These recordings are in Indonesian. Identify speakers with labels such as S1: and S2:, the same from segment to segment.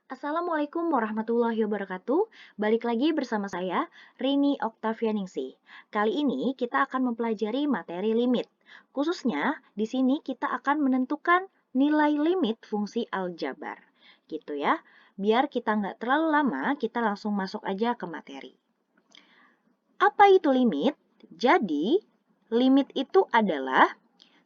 S1: Assalamualaikum warahmatullahi wabarakatuh. Balik lagi bersama saya, Rini Oktavianingsih. Kali ini kita akan mempelajari materi limit. Khususnya, di sini kita akan menentukan nilai limit fungsi aljabar. Gitu ya. Biar kita nggak terlalu lama, kita langsung masuk aja ke materi. Apa itu limit? Jadi, limit itu adalah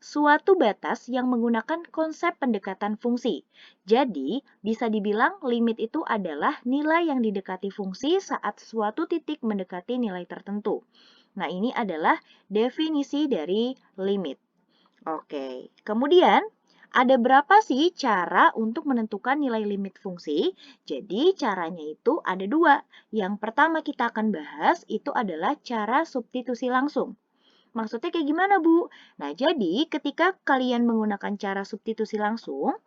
S1: suatu batas yang menggunakan konsep pendekatan fungsi. Jadi, bisa dibilang limit itu adalah nilai yang didekati fungsi saat suatu titik mendekati nilai tertentu. Nah, ini adalah definisi dari limit. Oke, kemudian ada berapa sih cara untuk menentukan nilai limit fungsi? Jadi, caranya itu ada dua. Yang pertama kita akan bahas itu adalah cara substitusi langsung. Maksudnya kayak gimana, Bu? Nah, jadi ketika kalian menggunakan cara substitusi langsung,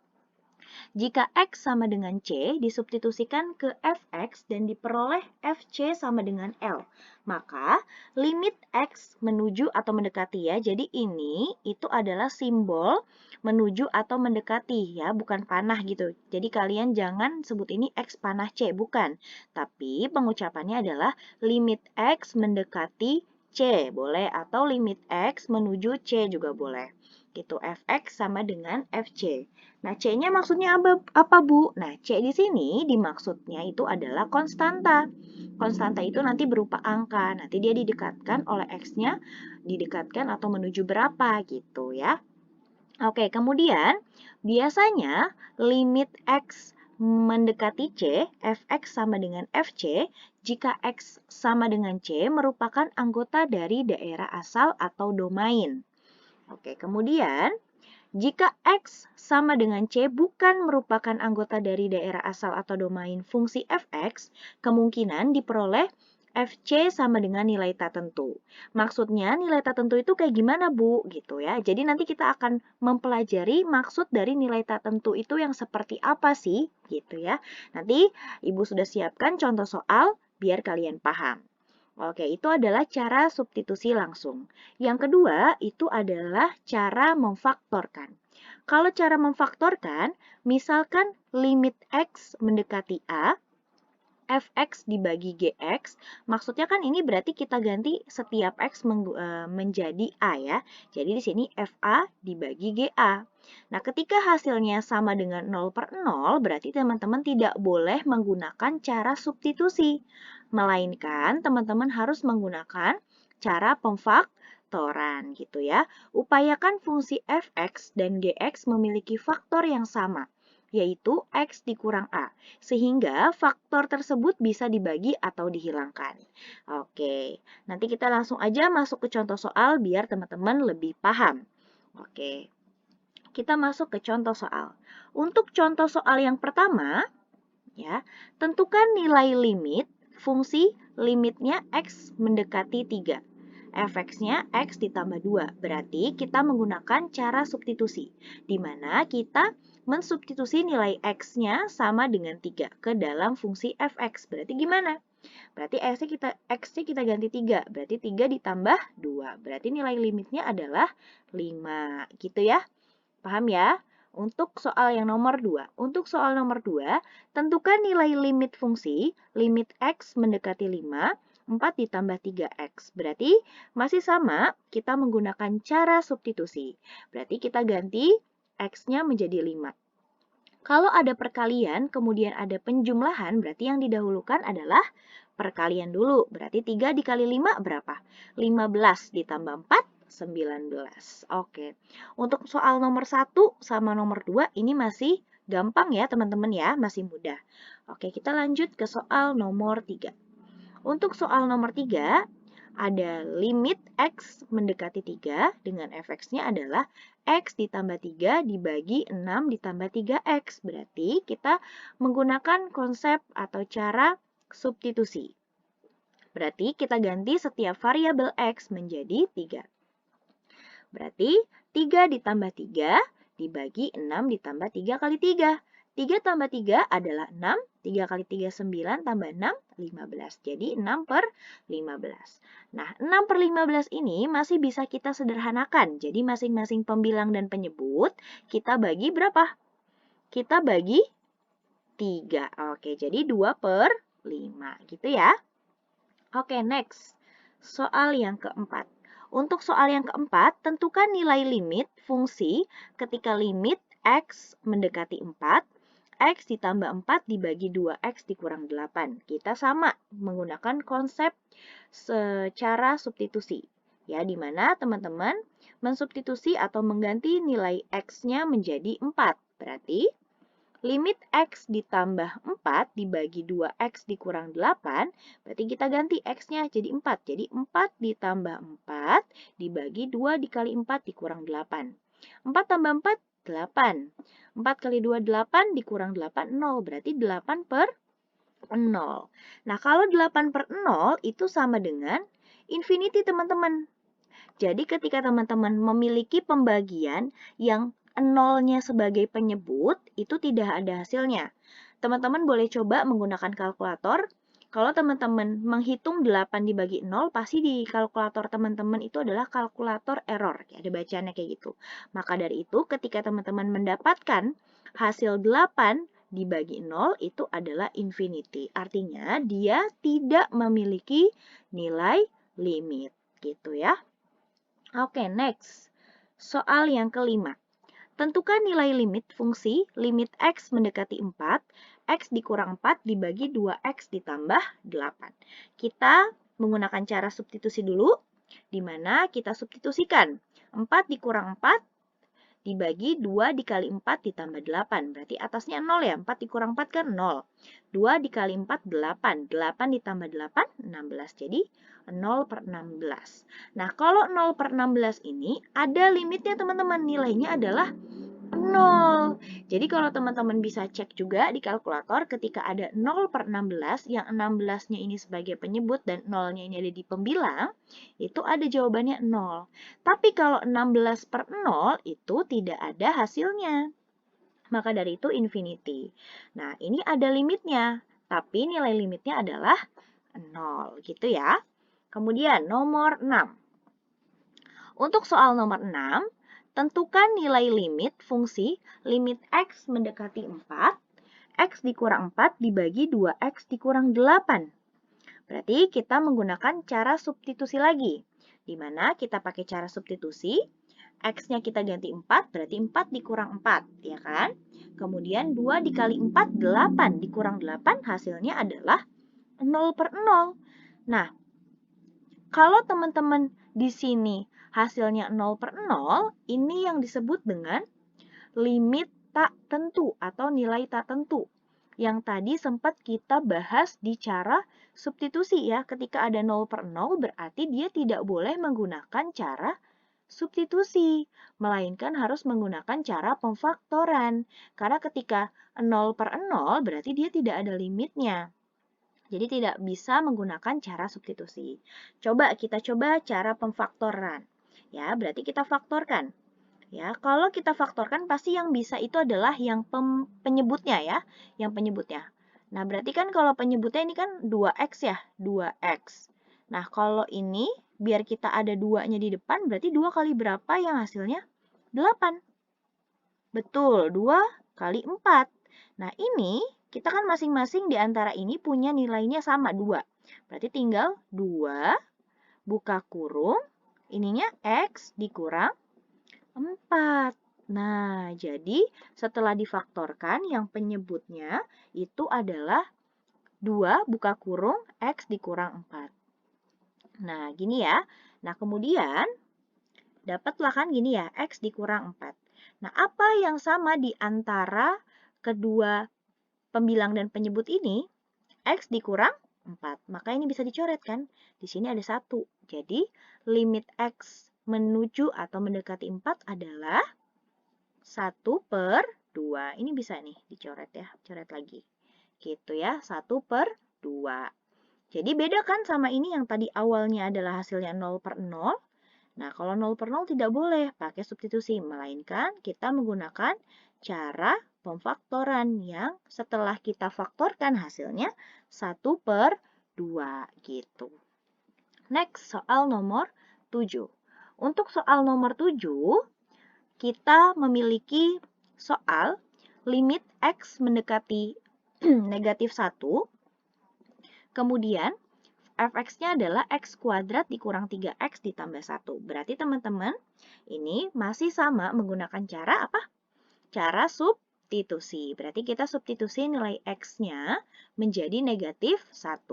S1: jika X sama dengan C disubstitusikan ke Fx dan diperoleh Fc sama dengan L, maka limit X menuju atau mendekati ya. Jadi ini itu adalah simbol menuju atau mendekati ya, bukan panah gitu. Jadi kalian jangan sebut ini X panah C, bukan. Tapi pengucapannya adalah limit X mendekati C, boleh, atau limit X menuju C juga boleh. Gitu, Fx sama dengan Fc. Nah, C-nya maksudnya apa, Bu? Nah, C di sini dimaksudnya itu adalah konstanta. Konstanta itu nanti berupa angka. Nanti dia didekatkan oleh X-nya, didekatkan atau menuju berapa gitu ya. Oke, kemudian biasanya limit X mendekati C, Fx sama dengan Fc, jika X sama dengan C merupakan anggota dari daerah asal atau domain. Oke, kemudian jika X sama dengan C bukan merupakan anggota dari daerah asal atau domain fungsi Fx, kemungkinan diperoleh Fc sama dengan nilai tak tentu. Maksudnya nilai tak tentu itu kayak gimana, Bu? Gitu ya. Jadi nanti kita akan mempelajari maksud dari nilai tak tentu itu yang seperti apa sih? Gitu ya. Nanti Ibu sudah siapkan contoh soal biar kalian paham. Oke, itu adalah cara substitusi langsung. Yang kedua, itu adalah cara memfaktorkan. Kalau cara memfaktorkan, misalkan limit X mendekati A, Fx dibagi Gx, maksudnya kan ini berarti kita ganti setiap X menjadi A ya. Jadi di sini Fa dibagi Ga. Nah, ketika hasilnya sama dengan 0/0, berarti teman-teman tidak boleh menggunakan cara substitusi. Melainkan teman-teman harus menggunakan cara pemfaktoran gitu ya. Upayakan fungsi Fx dan Gx memiliki faktor yang sama, yaitu X dikurang A, sehingga faktor tersebut bisa dibagi atau dihilangkan. Oke, nanti kita langsung aja masuk ke contoh soal biar teman-teman lebih paham. Oke, kita masuk ke contoh soal. Untuk contoh soal yang pertama, ya, tentukan nilai limit fungsi limitnya X mendekati 3. Fx-nya X ditambah 2. Berarti kita menggunakan cara substitusi, di mana kita mensubstitusi nilai X-nya sama dengan 3 ke dalam fungsi Fx. Berarti gimana? Berarti X-nya kita ganti 3. Berarti 3 ditambah 2. Berarti nilai limitnya adalah 5. Gitu ya. Paham ya? Untuk soal yang nomor 2. Untuk soal nomor 2, tentukan nilai limit fungsi, limit X mendekati 5, 4 ditambah 3X. Berarti masih sama, kita menggunakan cara substitusi. Berarti kita ganti X-nya menjadi 5. Kalau ada perkalian, kemudian ada penjumlahan, berarti yang didahulukan adalah perkalian dulu. Berarti 3 dikali 5 berapa? 15 ditambah 4, 19. Oke. Untuk soal nomor 1 sama nomor 2 ini masih gampang ya teman-teman ya, masih mudah. Oke, kita lanjut ke soal nomor 3. Untuk soal nomor 3, ada limit X mendekati 3 dengan Fx-nya adalah X ditambah 3 dibagi 6 ditambah 3X. Berarti kita menggunakan konsep atau cara substitusi. Berarti kita ganti setiap variabel X menjadi 3. Berarti 3 ditambah 3 dibagi 6 ditambah 3 kali 3. 3 tambah 3 adalah 6, 3 kali 3 9, tambah 6, 15. Jadi 6 per 15. Nah, 6 per 15 ini masih bisa kita sederhanakan. Jadi masing-masing pembilang dan penyebut kita bagi berapa? Kita bagi 3. Oke, jadi 2/5 gitu ya. Oke, next. Soal yang keempat. Untuk soal yang keempat, tentukan nilai limit fungsi ketika limit X mendekati 4, X ditambah 4 dibagi 2X dikurang 8. Kita sama menggunakan konsep secara substitusi. Ya, di mana teman-teman mensubstitusi atau mengganti nilai X-nya menjadi 4. Berarti limit X ditambah 4 dibagi 2X dikurang 8, berarti kita ganti X-nya jadi 4. Jadi 4 ditambah 4 dibagi 2 dikali 4 dikurang 8. 4 tambah 4, 8. 4 kali 2, 8 dikurang 8, 0. Berarti 8/0. Nah, kalau 8/0 itu sama dengan infinity, teman-teman. Jadi ketika teman-teman memiliki pembagian yang nolnya sebagai penyebut, itu tidak ada hasilnya. Teman-teman boleh coba menggunakan kalkulator. Kalau teman-teman menghitung 8 dibagi 0, pasti di kalkulator teman-teman itu adalah kalkulator error. Ada bacaannya kayak gitu. Maka dari itu, ketika teman-teman mendapatkan hasil 8 dibagi 0, itu adalah infinity. Artinya, dia tidak memiliki nilai limit. Gitu ya. Oke, next. Soal yang kelima. Tentukan nilai limit fungsi limit X mendekati 4, X dikurang 4 dibagi 2X ditambah 8. Kita menggunakan cara substitusi dulu, di mana kita substitusikan 4 dikurang 4 dibagi 2 dikali 4 ditambah 8. Berarti atasnya 0 ya, 4 dikurang 4 kan 0. 2 dikali 4, 8. 8 ditambah 8, 16. Jadi 0/16. Nah, kalau 0/16 ini ada limitnya teman-teman. Nilainya adalah 0. Jadi kalau teman-teman bisa cek juga di kalkulator ketika ada 0/16, yang 16-nya ini sebagai penyebut dan 0-nya ini ada di pembilang, itu ada jawabannya 0. Tapi kalau 16/0 itu tidak ada hasilnya. Maka dari itu infinity. Nah, ini ada limitnya, tapi nilai limitnya adalah 0 gitu ya. Kemudian nomor 6. Untuk soal nomor 6, tentukan nilai limit fungsi limit X mendekati 4, X dikurang 4 dibagi 2X dikurang 8. Berarti kita menggunakan cara substitusi lagi, di mana kita pakai cara substitusi, X-nya kita ganti 4, berarti 4 dikurang 4, ya kan? Kemudian 2 dikali 4, 8, dikurang 8, hasilnya adalah 0/0. Nah, kalau teman-teman di sini hasilnya 0/0, ini yang disebut dengan limit tak tentu atau nilai tak tentu. Yang tadi sempat kita bahas di cara substitusi ya. Ketika ada 0/0 berarti dia tidak boleh menggunakan cara substitusi, melainkan harus menggunakan cara pemfaktoran. Karena ketika 0/0 berarti dia tidak ada limitnya. Jadi tidak bisa menggunakan cara substitusi. Kita coba cara pemfaktoran. Ya, berarti kita faktorkan. Ya, kalau kita faktorkan pasti yang bisa itu adalah yang penyebutnya ya, yang penyebutnya. Nah, berarti kan kalau penyebutnya ini kan 2X ya, 2X. Nah, kalau ini biar kita ada 2-nya di depan, berarti 2 kali berapa yang hasilnya? 8. Betul, 2 kali 4. Nah, ini kita kan masing-masing di antara ini punya nilainya sama, 2. Berarti tinggal 2 buka kurung, ininya X dikurang 4. Nah, jadi setelah difaktorkan yang penyebutnya itu adalah 2 buka kurung X dikurang 4. Nah, gini ya. Nah, kemudian dapatlah kan gini ya, X dikurang 4. Nah, apa yang sama di antara kedua pembilang dan penyebut ini? X dikurang 4. Maka ini bisa dicoret kan? Di sini ada 1. Jadi, limit X menuju atau mendekati 4 adalah 1/2. Ini bisa nih dicoret ya, coret lagi. Gitu ya, 1/2. Jadi beda kan sama ini yang tadi awalnya adalah hasilnya 0/0. Nah, kalau 0/0 tidak boleh pakai substitusi, melainkan kita menggunakan cara pemfaktoran yang setelah kita faktorkan hasilnya 1/2 gitu. Next, soal nomor 7. Untuk soal nomor 7, kita memiliki soal limit X mendekati negatif 1. Kemudian fx-nya adalah x kuadrat dikurang 3x ditambah 1. Berarti teman-teman, ini masih sama menggunakan cara apa? Cara substitusi. Berarti kita substitusi nilai x-nya menjadi negatif 1.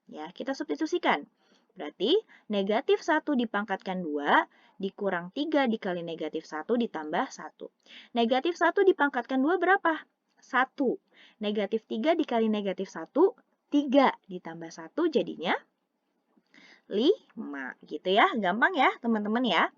S1: Ya, kita substitusikan. Berarti negatif 1 dipangkatkan 2 dikurang 3 dikali negatif 1 ditambah 1. Negatif 1 dipangkatkan 2 berapa? 1. Negatif 3 dikali negatif 1, 3 ditambah 1 jadinya 5. Gitu ya, gampang ya teman-teman ya.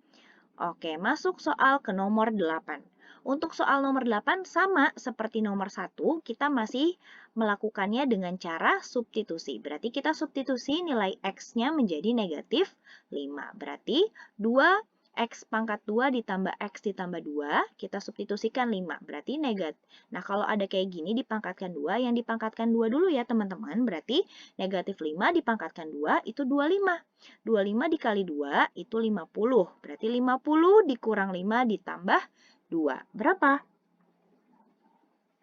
S1: Oke, masuk soal ke nomor 8. Untuk soal nomor 8 sama seperti nomor 1, kita masih melakukannya dengan cara substitusi. Berarti kita substitusi nilai x-nya menjadi negatif 5. Berarti 2x pangkat 2 ditambah x ditambah 2, kita substitusikan 5. Berarti negatif. Nah, kalau ada kayak gini dipangkatkan 2, yang dipangkatkan 2 dulu ya teman-teman. Berarti negatif 5 dipangkatkan 2 itu 25. 25 dikali 2 itu 50. Berarti 50 dikurang 5 ditambah 2. Berapa?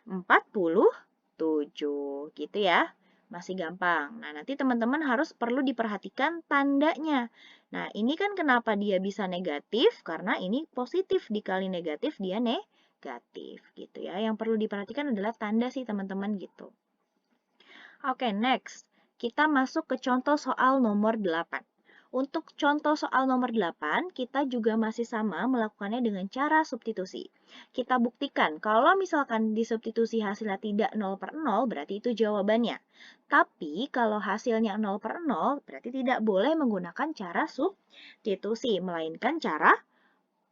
S1: 47. Gitu ya. Masih gampang. Nah, nanti teman-teman harus perlu diperhatikan tandanya. Nah, ini kan kenapa dia bisa negatif? Karena ini positif dikali negatif dia negatif. Gitu ya. Yang perlu diperhatikan adalah tanda sih teman-teman gitu. Oke, next. Kita masuk ke contoh soal nomor 8. Untuk contoh soal nomor 8, kita juga masih sama melakukannya dengan cara substitusi. Kita buktikan kalau misalkan disubstitusi hasilnya tidak 0/0, berarti itu jawabannya. Tapi kalau hasilnya 0/0, berarti tidak boleh menggunakan cara substitusi, melainkan cara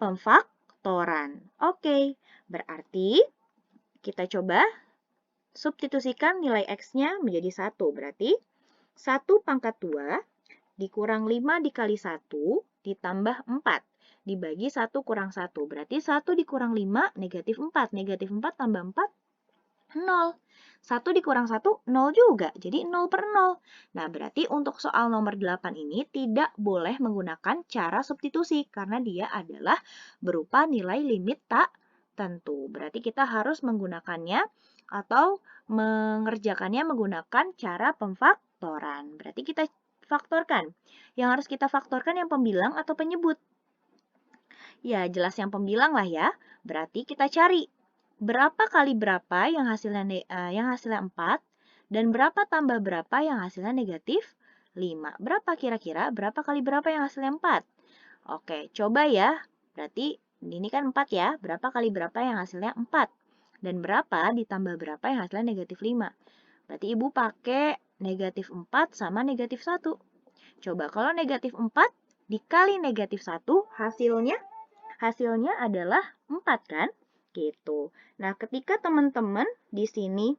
S1: pemfaktoran. Oke, berarti kita coba substitusikan nilai x-nya menjadi 1. Berarti 1 pangkat 2 dikurang 5 dikali 1 ditambah 4. Dibagi 1 kurang 1. Berarti 1 dikurang 5 negatif 4. Negatif 4 tambah 4, 0. 1 dikurang 1, 0 juga. Jadi 0/0. Nah, berarti untuk soal nomor 8 ini tidak boleh menggunakan cara substitusi karena dia adalah berupa nilai limit tak tentu. Berarti kita harus menggunakannya atau mengerjakannya menggunakan cara pemfaktoran. Berarti kita faktorkan. Yang harus kita faktorkan yang pembilang atau penyebut? Ya, jelas yang pembilang lah ya. Berarti kita cari berapa kali berapa yang hasilnya 4 dan berapa tambah berapa yang hasilnya negatif 5. Berapa kira-kira? Berapa kali berapa yang hasilnya 4? Oke, coba ya. Berarti ini kan 4 ya. Berapa kali berapa yang hasilnya 4? Dan berapa ditambah berapa yang hasilnya negatif 5? Berarti Ibu pakai negatif 4 sama negatif 1. Coba kalau negatif 4 dikali negatif 1 hasilnya adalah 4 kan? Gitu. Nah, ketika teman-teman di sini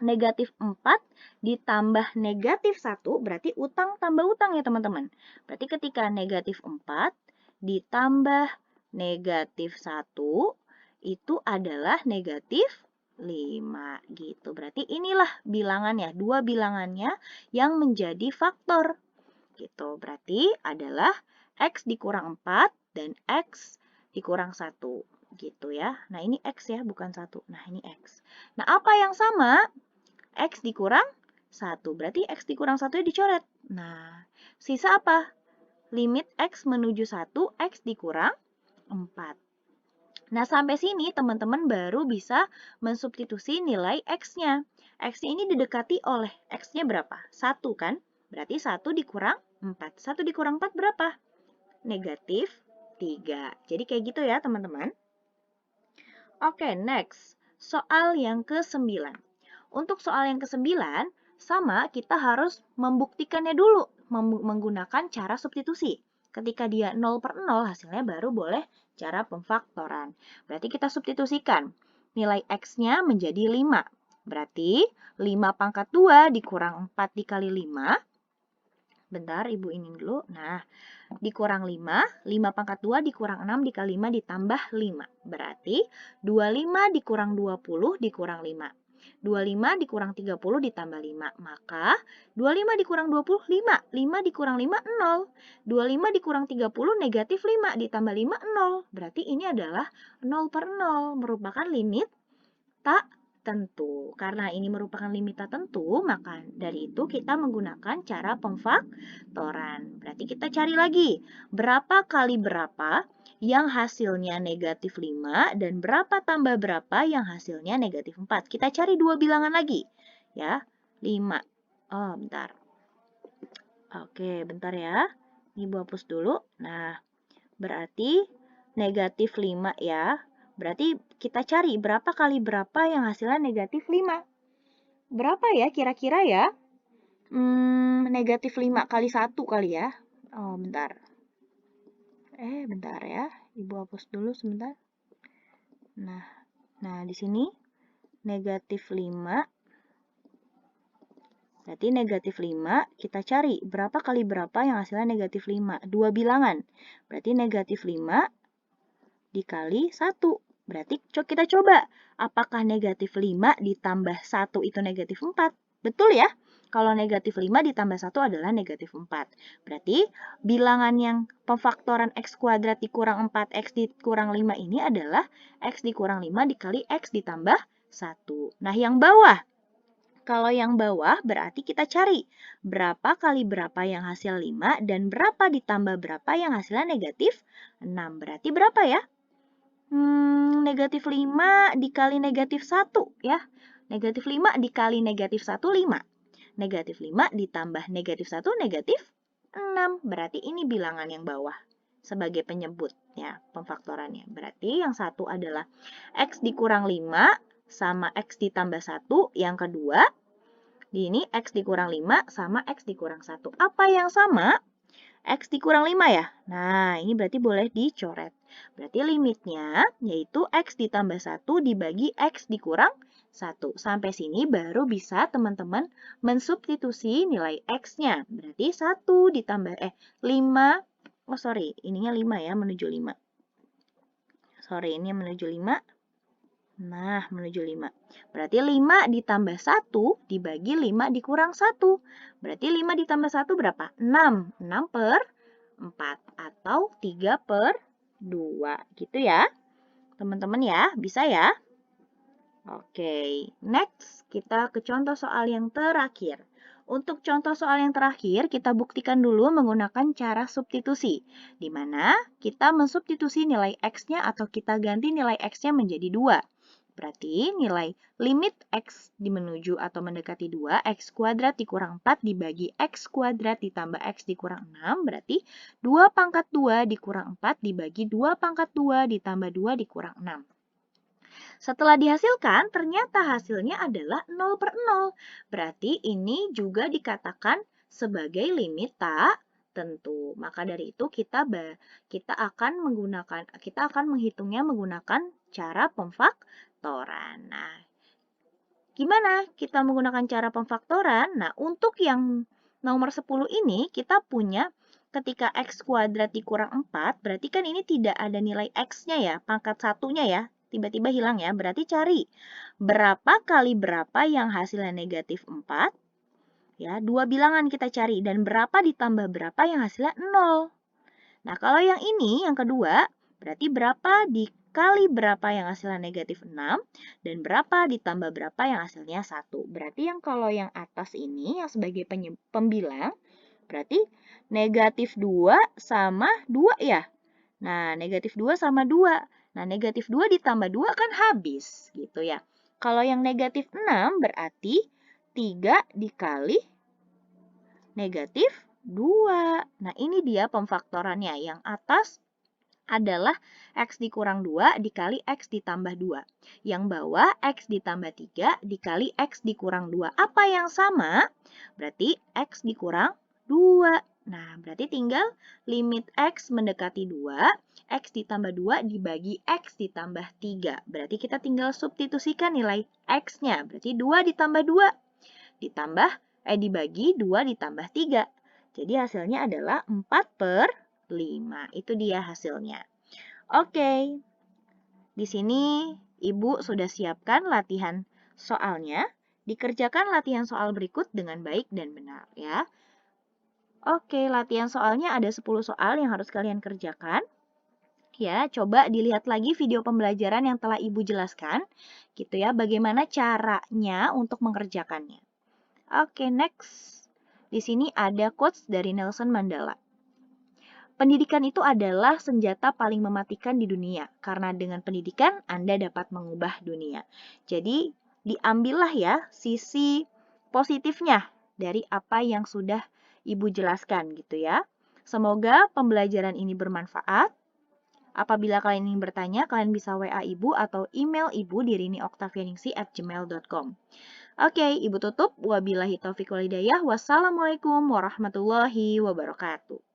S1: negatif 4 ditambah negatif 1 berarti utang tambah utang ya teman-teman. Berarti ketika negatif 4 ditambah negatif 1 itu adalah negatif 5 gitu. Berarti inilah bilangannya, dua bilangannya yang menjadi faktor gitu. Berarti adalah x dikurang 4 dan x dikurang 1 gitu ya. Nah, ini x ya, bukan 1. Nah, ini x. Nah, apa yang sama? X dikurang 1. Berarti x dikurang 1 dicoret. Nah, sisa apa? Limit x menuju 1, x dikurang 4. Nah, sampai sini teman-teman baru bisa mensubstitusi nilai x-nya. X-nya ini didekati oleh x-nya berapa? 1 kan? Berarti 1 dikurang 4. 1 dikurang 4 berapa? Negatif 3. Jadi kayak gitu ya teman-teman. Oke, next. Soal yang ke-9. Untuk soal yang ke-9, sama kita harus membuktikannya dulu menggunakan cara substitusi. Ketika dia 0/0 hasilnya baru boleh cara pemfaktoran. Berarti kita substitusikan. Nilai x-nya menjadi 5. Berarti 5 pangkat 2 dikurang 4 dikali 5. Bentar, Ibu ini dulu. Nah, dikurang 5. 5 pangkat 2 dikurang 6 dikali 5 ditambah 5. Berarti 25 dikurang 20 dikurang 5. 25 dikurang 30 ditambah 5. Maka 25 dikurang 20, 5. 5 dikurang 5, 0. 25 dikurang 30, negatif 5. Ditambah 5, 0. Berarti ini adalah 0/0. Merupakan limit tak tentu. Karena ini merupakan limit tak tentu, maka dari itu kita menggunakan cara pemfaktoran. Berarti kita cari lagi, berapa kali berapa yang hasilnya negatif 5 dan berapa tambah berapa yang hasilnya negatif 4. Kita cari dua bilangan lagi, ya. 5. Oh, bentar. Oke, bentar ya. Ibu hapus dulu. Nah, berarti negatif 5 ya. Berarti kita cari berapa kali berapa yang hasilnya negatif 5. Berapa ya kira-kira ya? Negatif 5 kali 1 kali ya. Oh, bentar. Bentar ya. Ibu hapus dulu sebentar. Nah, di sini negatif 5. Berarti negatif 5, kita cari berapa kali berapa yang hasilnya negatif 5. Dua bilangan. Berarti negatif 5 dikali 1. Berarti kita coba, apakah negatif 5 ditambah 1 itu negatif 4? Betul ya? Kalau negatif 5 ditambah 1 adalah negatif 4. Berarti bilangan yang pemfaktoran x kuadrat dikurang 4x dikurang 5 ini adalah x dikurang 5 dikali x ditambah 1. Nah, yang bawah. Kalau yang bawah berarti kita cari berapa kali berapa yang hasil 5 dan berapa ditambah berapa yang hasilnya negatif 6. Berarti berapa ya? Negatif 5 dikali negatif 1 ya. Negatif 5 dikali negatif 1, 5. Negatif 5 ditambah negatif 1, negatif 6. Berarti ini bilangan yang bawah sebagai penyebut ya, pemfaktorannya. Berarti yang satu adalah x dikurang 5 sama x ditambah 1. Yang kedua, di ini x dikurang 5 sama x dikurang 1. Apa yang sama? X dikurang 5 ya? Nah, ini berarti boleh dicoret. Berarti limitnya yaitu X ditambah 1 dibagi X dikurang 1. Sampai sini baru bisa teman-teman mensubstitusi nilai X-nya. Berarti 1 ditambah, 5, oh sorry, ininya 5 ya, menuju 5. Sorry, ini menuju 5. Nah, menuju 5. Berarti 5 ditambah 1 dibagi 5 dikurang 1. Berarti 5 ditambah 1 berapa? 6. 6 per 4 atau 3 per 2. Gitu ya. Teman-teman ya, bisa ya? Oke, next kita ke contoh soal yang terakhir. Untuk contoh soal yang terakhir, kita buktikan dulu menggunakan cara substitusi, di mana kita mensubstitusi nilai X-nya atau kita ganti nilai X-nya menjadi 2. Berarti nilai limit X menuju atau mendekati 2, X kuadrat dikurang 4 dibagi X kuadrat ditambah X dikurang 6, berarti 2 pangkat 2 dikurang 4 dibagi 2 pangkat 2 ditambah 2 dikurang 6. Setelah dihasilkan, ternyata hasilnya adalah 0 per 0. Berarti ini juga dikatakan sebagai limit tak tentu. Maka dari itu kita akan menghitungnya menggunakan cara pemfaktoran. Nah, gimana kita menggunakan cara pemfaktoran? Nah, untuk yang nomor 10 ini kita punya ketika X kuadrat dikurang 4, berarti kan ini tidak ada nilai X-nya ya, pangkat satunya ya, tiba-tiba hilang ya. Berarti cari berapa kali berapa yang hasilnya negatif 4, ya, dua bilangan kita cari, dan berapa ditambah berapa yang hasilnya 0. Nah, kalau yang ini, yang kedua, berarti berapa dikali berapa yang hasilnya negatif 6, dan berapa ditambah berapa yang hasilnya 1. Berarti kalau yang atas ini, yang sebagai pembilang, berarti negatif 2 sama 2 ya. Nah, negatif 2 sama 2. Nah, negatif 2 ditambah 2 kan habis, gitu ya. Kalau yang negatif 6 berarti 3 dikali negatif 2. Nah, ini dia pemfaktorannya. Yang atas adalah X dikurang 2 dikali X ditambah 2. Yang bawah X ditambah 3 dikali X dikurang 2. Apa yang sama? Berarti X dikurang 2. Nah, berarti tinggal limit X mendekati 2, X ditambah 2 dibagi X ditambah 3. Berarti kita tinggal substitusikan nilai X-nya. Berarti 2 ditambah 2 dibagi 2 ditambah 3. Jadi hasilnya adalah 4 per 5. Itu dia hasilnya. Oke. Di sini Ibu sudah siapkan latihan soalnya. Dikerjakan latihan soal berikut dengan baik dan benar ya. Oke, latihan soalnya ada 10 soal yang harus kalian kerjakan. Ya, coba dilihat lagi video pembelajaran yang telah Ibu jelaskan, gitu ya, bagaimana caranya untuk mengerjakannya. Oke, next. Di sini ada quotes dari Nelson Mandela. Pendidikan itu adalah senjata paling mematikan di dunia, karena dengan pendidikan Anda dapat mengubah dunia. Jadi, diambillah ya sisi positifnya dari apa yang sudah Ibu jelaskan gitu ya. Semoga pembelajaran ini bermanfaat. Apabila kalian ingin bertanya, kalian bisa WA Ibu atau email Ibu di rinioktavianingsi@gmail.com. Oke, Ibu tutup. Wabillahi taufiq walhidayah. Wassalamualaikum warahmatullahi wabarakatuh.